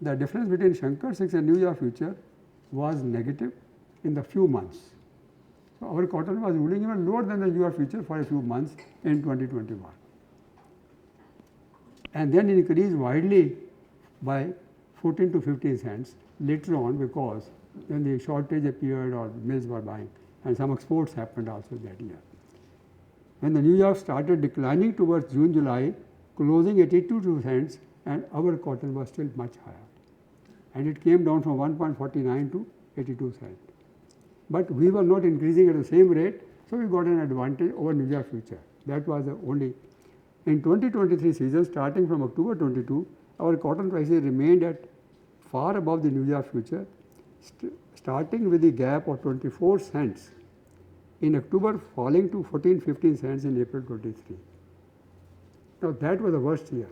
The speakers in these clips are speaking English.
the difference between Shankar 6 and New York future was negative in the few months. So our cotton was ruling even lower than the New York future for a few months in 2021. And then increased widely by 14 to 15 cents later on, because when the shortage appeared or mills were buying, and some exports happened also that year. When the New York started declining towards June, July, closing at 82 cents, and our cotton was still much higher. And it came down from 1.49 to 82 cents. But we were not increasing at the same rate, so we got an advantage over New York future. That was the only. In 2023 season, starting from October 22, our cotton prices remained at far above the New York future, starting with the gap of 24 cents in October, falling to 14-15 cents in April 23. Now that was the worst year.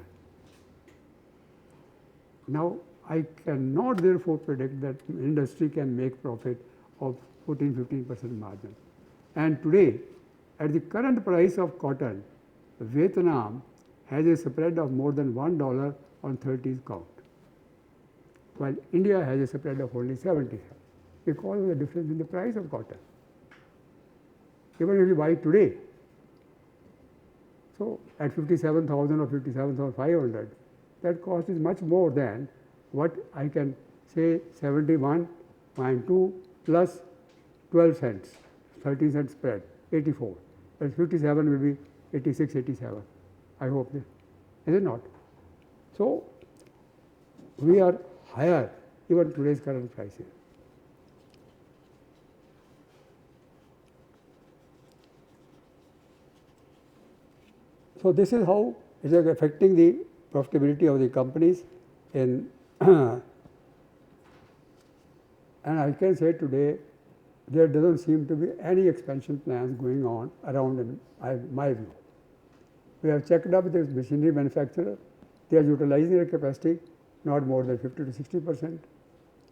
Now I cannot therefore predict that industry can make profit of 14-15% margin. And today, at the current price of cotton, Vietnam has a spread of more than $1 on 30s count, while India has a spread of only 70 cents because of the difference in the price of cotton. Even if you buy today, so at 57,000 or 57,500, that cost is much more than what I can say 71.2 plus 12 cents, 13 cents spread, 84. But 57 will be 86, 87. I hope this. Is it not? So we are higher even today's current prices. So this is how it is affecting the profitability of the companies in and I can say today there doesn't seem to be any expansion plans going on around in my view. We have checked up with the machinery manufacturer. They are utilizing their capacity not more than 50 to 60%,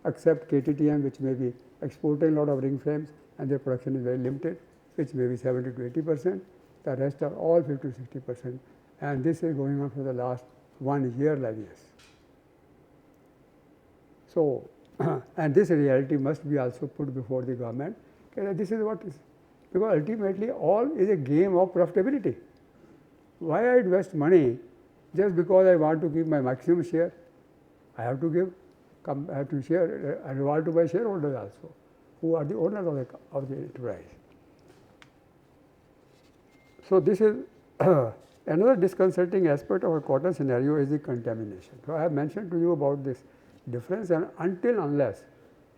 except KTTM, which may be exporting a lot of ring frames and their production is very limited, which may be 70 to 80%. The rest are all 50 to 60%, and this is going on for the last 1 year like this. So, and this reality must be also put before the government. This is what is, because ultimately all is a game of profitability. Why I invest money just because I want to keep my maximum share? I have to give, I have to share a reward to my shareholders also, who are the owners of the enterprise. So this is another disconcerting aspect of our cotton scenario is the contamination. So I have mentioned to you about this difference, and until unless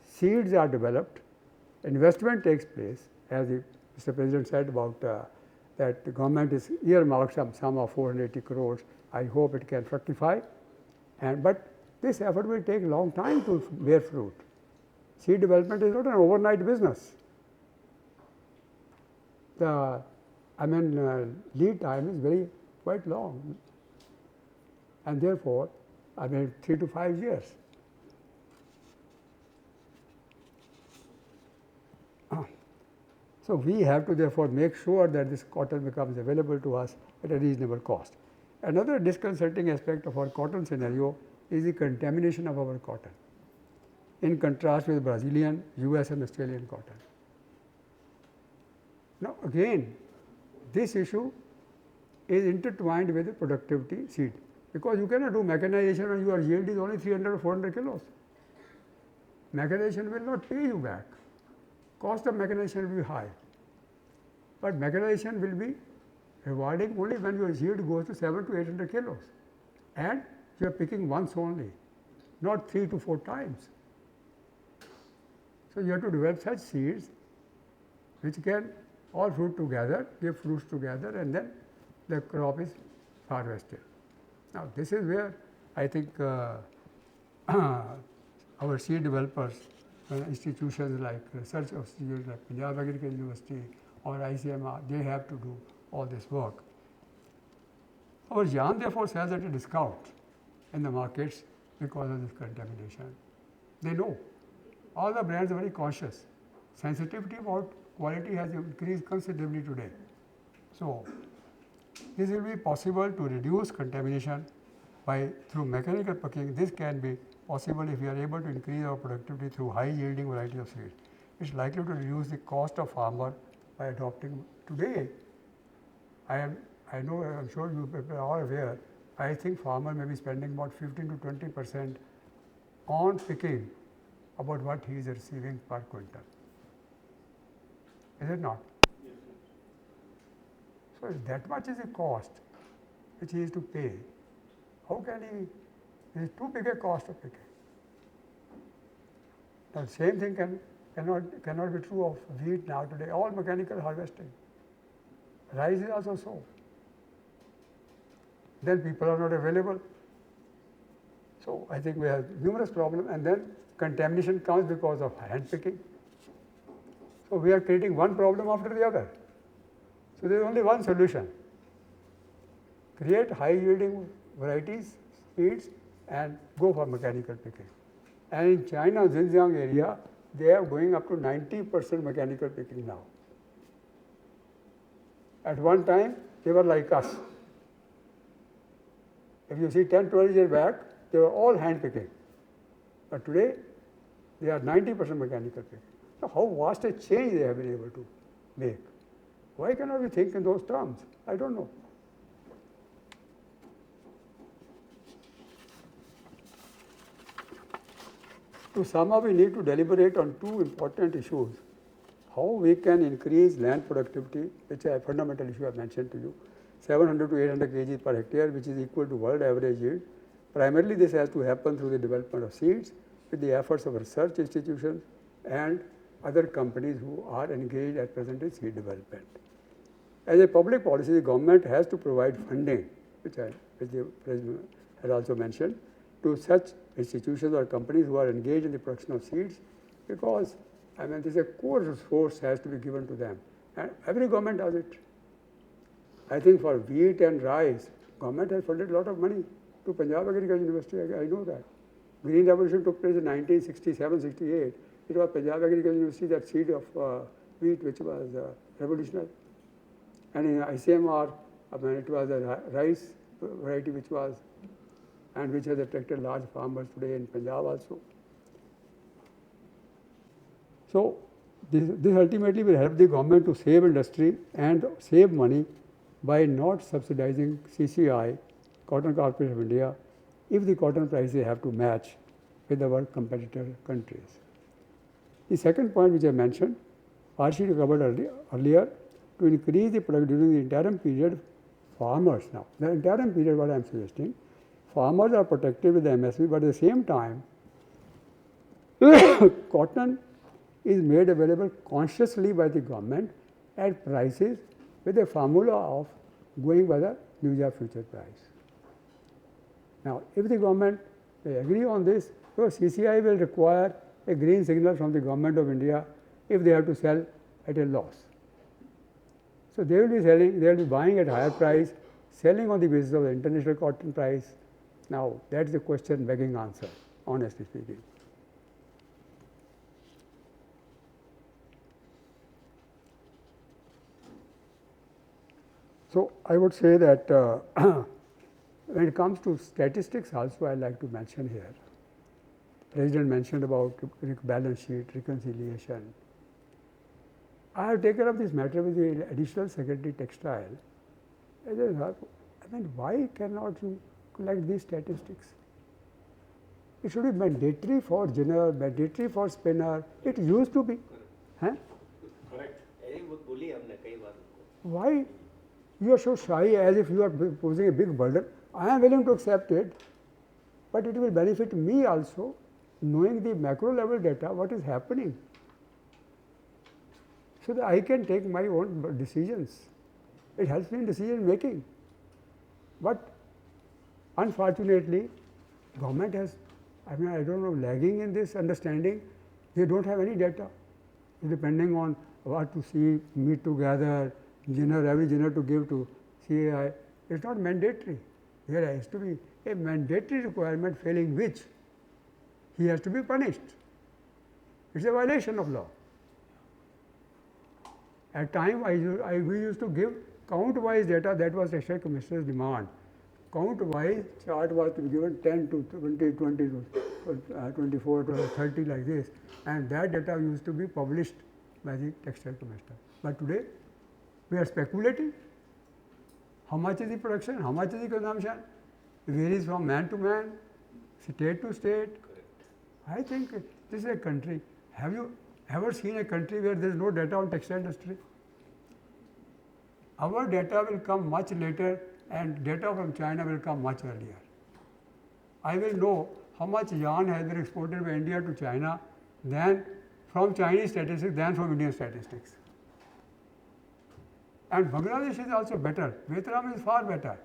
seeds are developed, investment takes place, as the Mr. President said about that the government is earmarked some sum of 480 crores. I hope it can fructify, but this effort will take a long time to bear fruit. Seed development is not an overnight business. The lead time is quite long, and therefore, 3 to 5 years. So we have to therefore make sure that this cotton becomes available to us at a reasonable cost. Another disconcerting aspect of our cotton scenario is the contamination of our cotton, in contrast with Brazilian, US and Australian cotton. Now again, this issue is intertwined with the productivity seed, because you cannot do mechanization when your yield is only 300 or 400 kilos. Mechanization will not pay you back. Cost of mechanization will be high, but mechanization will be rewarding only when your yield goes to 700 to 800 kilos, and you are picking once only, not 3 to 4 times. So you have to develop such seeds which can all fruit together, give fruits together, and then the crop is harvested. Now this is where I think our seed developers, institutions like research institutes like Punjab Agricultural University or ICMR, they have to do all this work. Our yarn therefore sells at a discount in the markets because of this contamination. They know. All the brands are very cautious. Sensitivity about quality has increased considerably today. So this will be possible to reduce contamination through mechanical packing. This can be possible if we are able to increase our productivity through high yielding variety of seeds. It's likely to reduce the cost of farmer by adopting. Today, I'm sure you people are aware, I think farmer may be spending about 15 to 20% on picking about what he is receiving per quintal. Is it not? Yes, sir. So if that much is the cost which he is to pay, how can he, it is too big a cost of picking. The same thing cannot be true of wheat now today, all mechanical harvesting. Rice is also so. Then people are not available. So I think we have numerous problems, and then contamination comes because of hand picking. So we are creating one problem after the other. So there is only one solution. Create high yielding varieties, seeds, and go for mechanical picking. And in China, Xinjiang area, they are going up to 90% mechanical picking now. At one time, they were like us. If you see 10, 12 years back, they were all hand picking. But today, they are 90% mechanical picking. Now, how vast a change they have been able to make. Why cannot we think in those terms? I don't know. To sum up, we need to deliberate on two important issues. How we can increase land productivity, which is a fundamental issue I mentioned to you, 700 to 800 kg per hectare, which is equal to world average yield. Primarily, this has to happen through the development of seeds with the efforts of research institutions and other companies who are engaged at present in seed development. As a public policy, the government has to provide funding, which the President has also mentioned, to such institutions or companies who are engaged in the production of seeds, because this is a core resource has to be given to them, and every government does it. I think for wheat and rice, government has funded a lot of money to Punjab Agricultural University. I know that. Green Revolution took place in 1967-68. It was Punjab Agricultural University that seed of wheat, which was revolutionary. And in ICMR, it was a rice variety which has attracted large farmers today in Punjab also. So this ultimately will help the government to save industry and save money by not subsidizing CCI, Cotton Corporation of India, if the cotton prices have to match with our competitor countries. The second point which I mentioned, partially covered earlier, to increase the product during the interim period, farmers now. The interim period, what I am suggesting, farmers are protected with the MSP, but at the same time, cotton is made available consciously by the government at prices with a formula of going by the New York future price. Now, if the government they agree on this, so CCI will require a green signal from the government of India if they have to sell at a loss. So they will be selling, they will be buying at higher price, selling on the basis of the international cotton price. Now, that's the question begging answer, honestly speaking. So I would say that when it comes to statistics also, I like to mention here. President mentioned about balance sheet, reconciliation. I have taken up this matter with the Additional Secretary Textile. Why cannot you collect these statistics? It should be mandatory for ginner, mandatory for spinner. It used to be. Correct. Why you are so shy as if you are posing a big burden? I am willing to accept it, but it will benefit me also, knowing the macro level data, what is happening, so that I can take my own decisions. It helps me in decision making. But unfortunately, government has, I don't know, lagging in this understanding. They don't have any data. Depending on what to see, meet together, every ginner to give to CAI. It's not mandatory. There has to be a mandatory requirement, failing which he has to be punished. It's a violation of law. At time we used to give count-wise data. That was Textile Commissioner's demand. count-wise chart was to be given 10 to 20, 20 to 24 to 30 like this, and that data used to be published by the textile commissioner. But today, we are speculating. How much is the production? How much is the consumption? It varies from man to man, state to state. I think this is a country. Have you ever seen a country where there is no data on textile industry? Our data will come much later, and data from China will come much earlier. I will know how much yarn has been exported by India to China than from Chinese statistics than from Indian statistics. And Bangladesh is also better. Vietnam is far better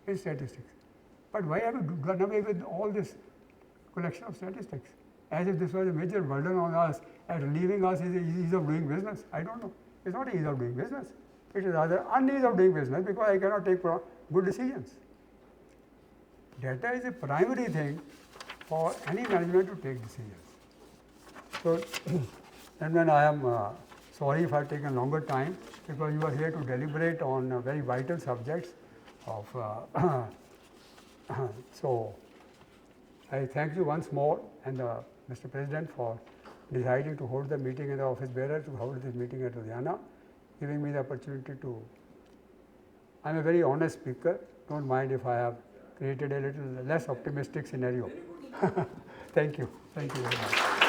in statistics. But why have we done away with all this collection of statistics? As if this was a major burden on us and relieving us is ease of doing business. I don't know. It's not ease of doing business. It is rather unease of doing business because I cannot take good decisions. Data is a primary thing for any management to take decisions. So, and when I am sorry if I have taken longer time because you are here to deliberate on very vital subjects of so I thank you once more and Mr. President for deciding to hold the meeting and the office bearer to hold this meeting at Ludhiana, giving me the opportunity to. I am a very honest speaker. Don't mind if I have created a little less optimistic scenario. Thank you. Thank you very much.